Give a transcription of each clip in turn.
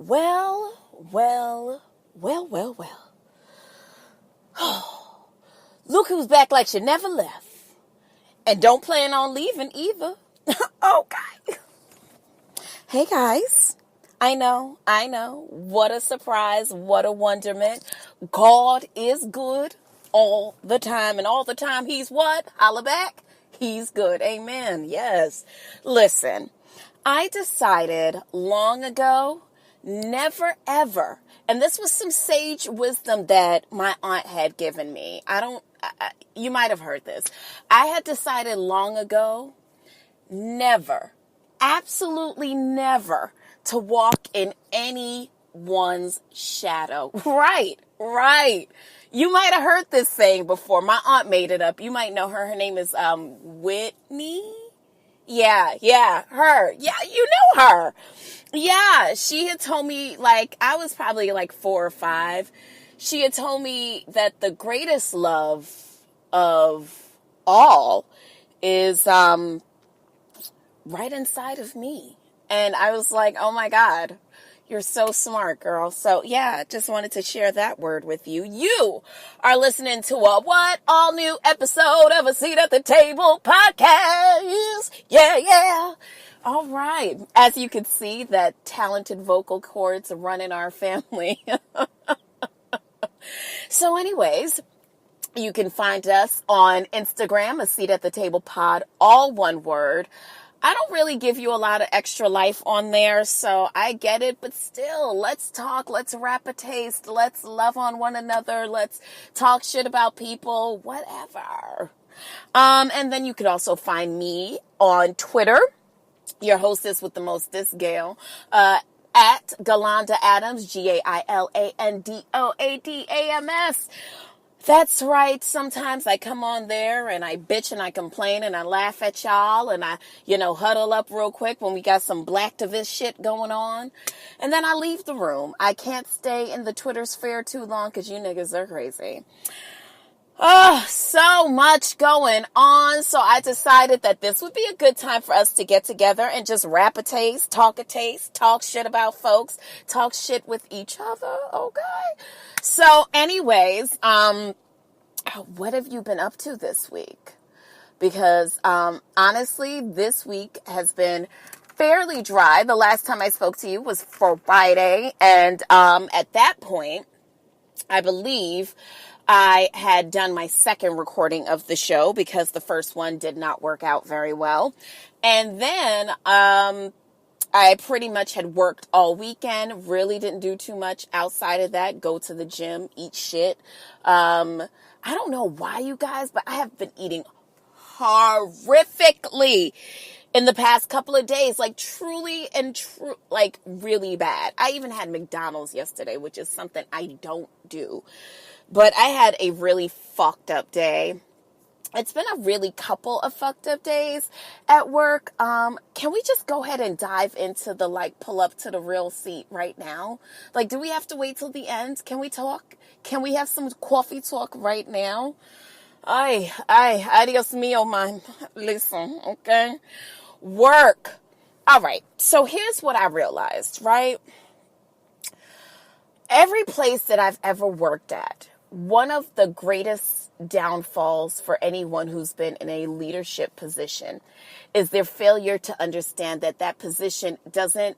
Well, well, well, well, well. Look who's back like she never left. And don't plan on leaving either. Okay. Hey guys. I know. What a surprise. What a wonderment. God is good all the time. And all the time he's what? Holla back. He's good. Amen. Yes. Listen, I decided long ago, never ever, and this was some sage wisdom that my aunt had given me. You might have heard this. I had decided long ago, never, absolutely never, to walk in anyone's shadow. Right. You might have heard this saying before. My aunt made it up. You might know her. Her name is Whitney. Yeah, her. Yeah, you know her. Yeah, she had told me, I was probably 4 or 5. She had told me that the greatest love of all is right inside of me. And I was like, oh my God, you're so smart, girl. So yeah, just wanted to share that word with you. You are listening to a all new episode of A Seat at the Table podcast. Yeah. All right. As you can see, that talented vocal cords run in our family. So anyways, you can find us on Instagram, A Seat at the Table Pod, all one word. I don't really give you a lot of extra life on there, so I get it, but still, let's talk, let's rap a taste, let's love on one another, let's talk shit about people, whatever. And then you could also find me on Twitter, your hostess with the mostest, Gail, at Galanda Adams, GAILANDOADAMS. That's right. Sometimes I come on there and I bitch and I complain and I laugh at y'all and I, huddle up real quick when we got some blacktivist shit going on. And then I leave the room. I can't stay in the Twitter sphere too long because you niggas are crazy. Oh, so much going on. So I decided that this would be a good time for us to get together and just rap a taste, talk shit about folks, talk shit with each other. Okay. So anyways, what have you been up to this week? Because, honestly, this week has been fairly dry. The last time I spoke to you was Friday. And, at that point, I believe I had done my second recording of the show because the first one did not work out very well. And then, I pretty much had worked all weekend, really didn't do too much outside of that, go to the gym, eat shit. I don't know why, you guys, but I have been eating horrifically in the past couple of days, truly really bad. I even had McDonald's yesterday, which is something I don't do, but I had a really fucked up day. It's been a really couple of fucked up days at work. Can we just go ahead and dive into the, pull up to the real seat right now? Do we have to wait till the end? Can we talk? Can we have some coffee talk right now? Adios mio, man. Listen, okay? Work. All right. So here's what I realized, right? Every place that I've ever worked at, one of the greatest downfalls for anyone who's been in a leadership position is their failure to understand that position doesn't...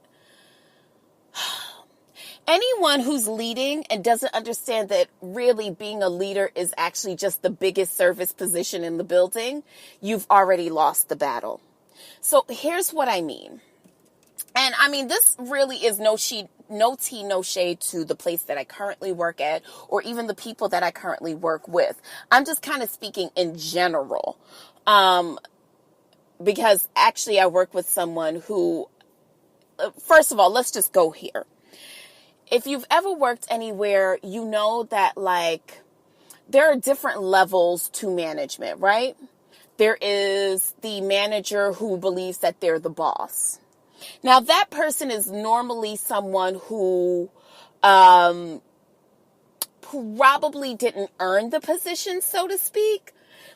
Anyone who's leading and doesn't understand that really being a leader is actually just the biggest service position in the building, you've already lost the battle. So here's what I mean. And I mean, this really is no tea, no shade to the place that I currently work at or even the people that I currently work with. I'm just kind of speaking in general. Because actually I work with someone who, first of all, let's just go here. If you've ever worked anywhere, you know that there are different levels to management, right? There is the manager who believes that they're the boss. Now, that person is normally someone who probably didn't earn the position, so to speak,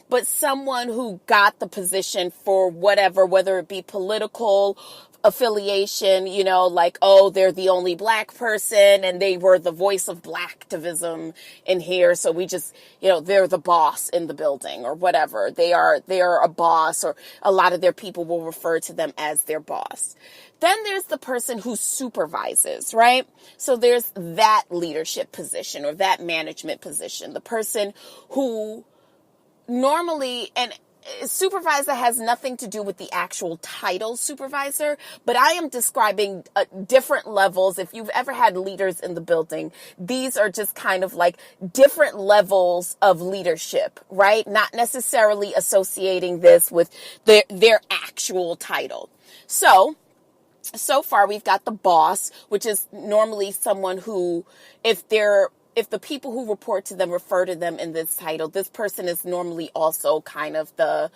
but someone who got the position for whatever, whether it be political, affiliation, like, oh, they're the only black person and they were the voice of blacktivism in here. So we just, they're the boss in the building or whatever. They are a boss, or a lot of their people will refer to them as their boss. Then there's the person who supervises, right? So there's that leadership position or that management position. The person who normally, and supervisor has nothing to do with the actual title supervisor, but I am describing different levels. If you've ever had leaders in the building, these are just kind of like different levels of leadership, right? Not necessarily associating this with their actual title. So far we've got the boss, which is normally someone who, if the people who report to them refer to them in this title, this person is normally also kind of the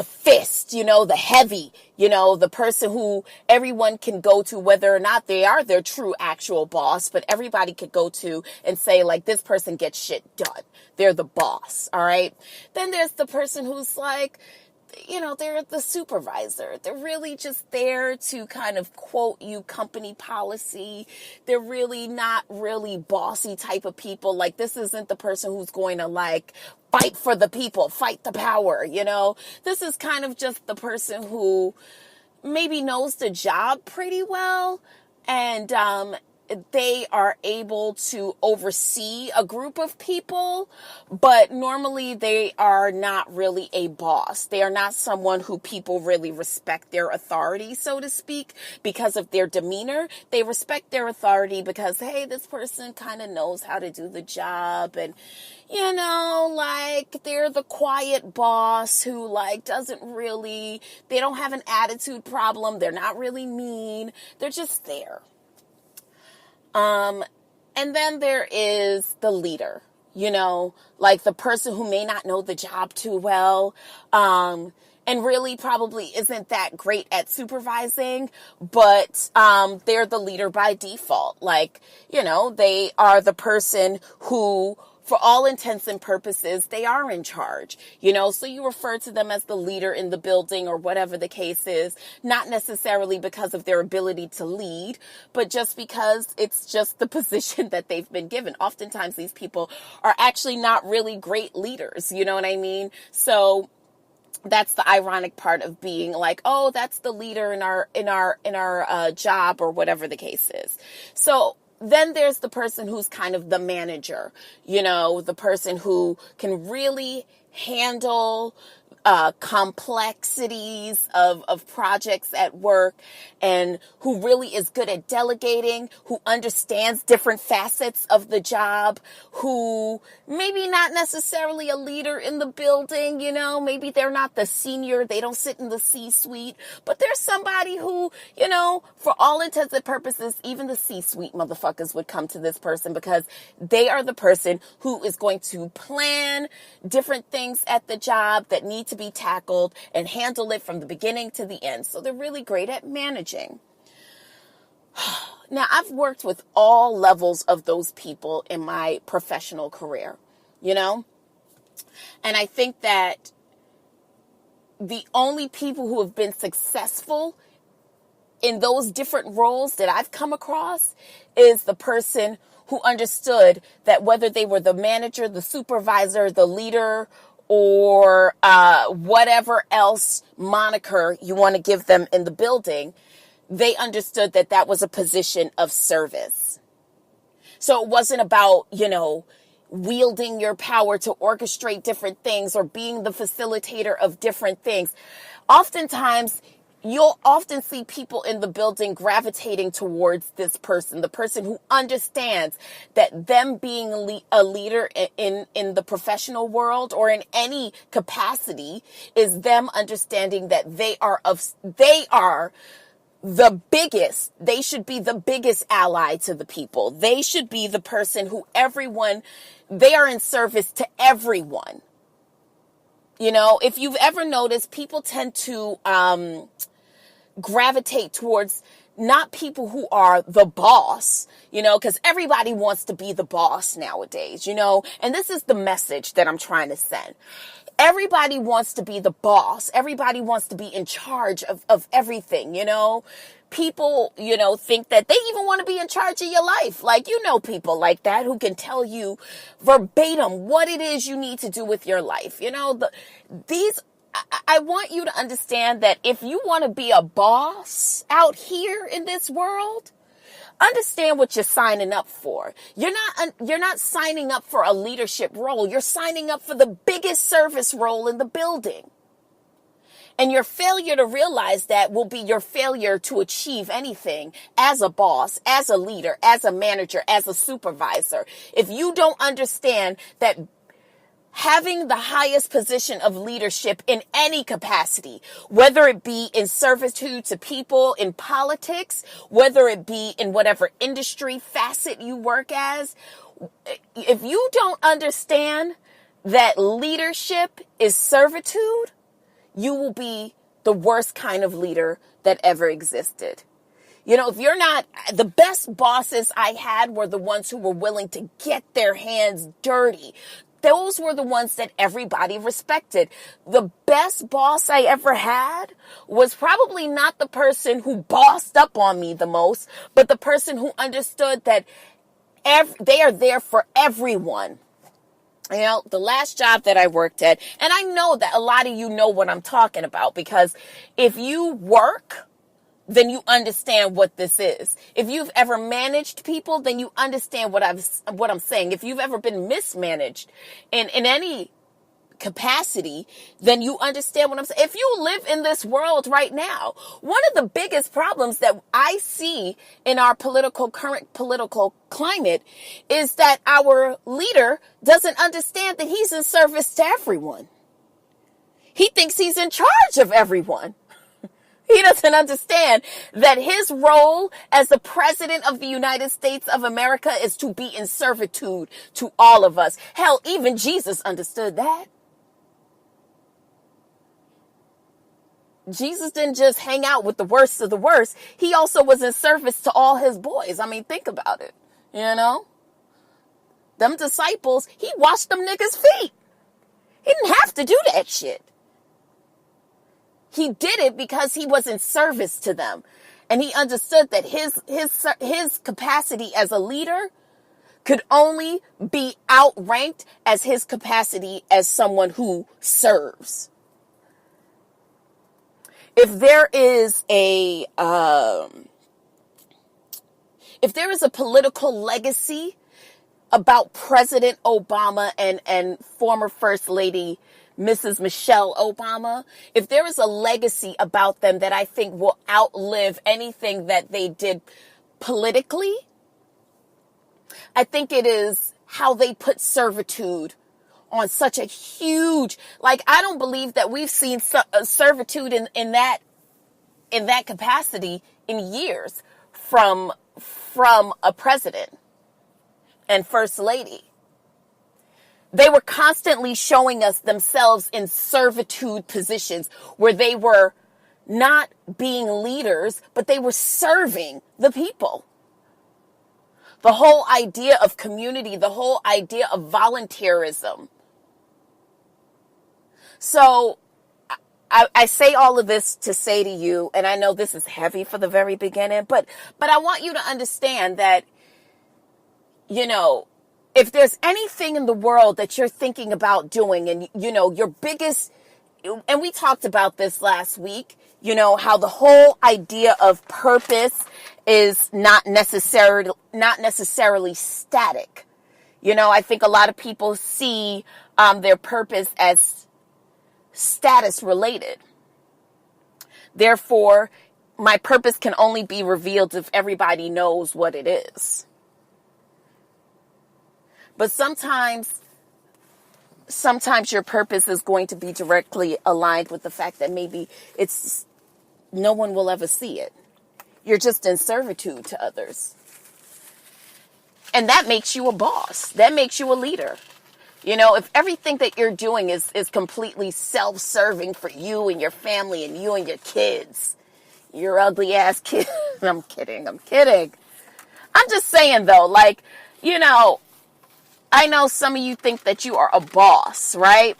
fist, the heavy, the person who everyone can go to, whether or not they are their true actual boss, but everybody could go to and say, like, this person gets shit done. They're the boss. All right. Then there's the person who's like, they're the supervisor. They're really just there to kind of quote you company policy. They're really not really bossy type of people. Like, this isn't the person who's going to like fight for the people, fight the power, This is kind of just the person who maybe knows the job pretty well, and they are able to oversee a group of people, but normally they are not really a boss. They are not someone who people really respect their authority, so to speak, because of their demeanor. They respect their authority because, hey, this person kind of knows how to do the job, and like, they're the quiet boss who, like, they don't have an attitude problem. They're not really mean. They're just there. And then there is the leader, like the person who may not know the job too well, and really probably isn't that great at supervising, but, they're the leader by default. Like, they are the person who, for all intents and purposes, they are in charge, so you refer to them as the leader in the building or whatever the case is, not necessarily because of their ability to lead, but just because it's just the position that they've been given. Oftentimes these people are actually not really great leaders, you know what I mean? So that's the ironic part of being like, oh, that's the leader in our job or whatever the case is. So then there's the person who's kind of the manager, the person who can really handle complexities of projects at work, and who really is good at delegating, who understands different facets of the job, who maybe not necessarily a leader in the building, maybe they're not the senior, they don't sit in the C-suite, but there's somebody who, for all intents and purposes, even the C-suite motherfuckers would come to this person because they are the person who is going to plan different things at the job that need to be tackled and handle it from the beginning to the end. So they're really great at managing. Now, I've worked with all levels of those people in my professional career, and I think that the only people who have been successful in those different roles that I've come across is the person who understood that whether they were the manager, the supervisor, the leader, or whatever else moniker you want to give them in the building, they understood that that was a position of service. So it wasn't about, wielding your power to orchestrate different things or being the facilitator of different things. Oftentimes, you'll often see people in the building gravitating towards this person, the person who understands that them being a leader in the professional world or in any capacity is them understanding that they are the biggest, they should be the biggest ally to the people. They should be the person who they are in service to everyone. If you've ever noticed, people tend to gravitate towards not people who are the boss, because everybody wants to be the boss nowadays, and this is the message that I'm trying to send. Everybody wants to be the boss. Everybody wants to be in charge of everything, People, think that they even want to be in charge of your life. Like, people like that who can tell you verbatim what it is you need to do with your life. I want you to understand that if you want to be a boss out here in this world, understand what you're signing up for. You're not signing up for a leadership role. You're signing up for the biggest service role in the building. And your failure to realize that will be your failure to achieve anything as a boss, as a leader, as a manager, as a supervisor. If you don't understand that having the highest position of leadership in any capacity, whether it be in servitude to people in politics, whether it be in whatever industry facet you work as, if you don't understand that leadership is servitude, you will be the worst kind of leader that ever existed. If you're not, the best bosses I had were the ones who were willing to get their hands dirty. Those were the ones that everybody respected. The best boss I ever had was probably not the person who bossed up on me the most, but the person who understood that they are there for everyone. The last job that I worked at, and I know that a lot of you know what I'm talking about, because if you work, then you understand what this is. If you've ever managed people, then you understand what I'm saying. If you've ever been mismanaged in any capacity, then you understand what I'm saying. If you live in this world right now, one of the biggest problems that I see in our current political climate is that our leader doesn't understand that he's in service to everyone. He thinks he's in charge of everyone. He doesn't understand that his role as the president of the United States of America is to be in servitude to all of us. Hell, even Jesus understood that. Jesus didn't just hang out with the worst of the worst. He also was in service to all his boys. I mean, think about it, Them disciples, he washed them niggas' feet. He didn't have to do that shit. He did it because he was in service to them. And he understood that his capacity as a leader could only be outranked as his capacity as someone who serves. If there is a political legacy about President Obama and former First Lady Mrs. Michelle Obama, if there is a legacy about them that I think will outlive anything that they did politically, I think it is how they put servitude on such a huge, I don't believe that we've seen servitude in that capacity in years from a president and first lady. They were constantly showing us themselves in servitude positions where they were not being leaders, but they were serving the people. The whole idea of community, the whole idea of volunteerism. So I say all of this to say to you, and I know this is heavy for the very beginning, but I want you to understand that, if there's anything in the world that you're thinking about doing and, your biggest, and we talked about this last week, how the whole idea of purpose is not necessarily static. I think a lot of people see their purpose as status related. Therefore, my purpose can only be revealed if everybody knows what it is. But sometimes your purpose is going to be directly aligned with the fact that maybe no one will ever see it. You're just in servitude to others. And that makes you a boss. That makes you a leader. If everything that you're doing is completely self-serving for you and your family and you and your kids, Your ugly ass kid. I'm kidding. I'm just saying though, like, you know, I know some of you think that you are a boss, right?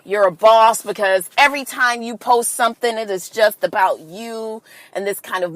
You're a boss because every time you post something, it is just about you and this kind of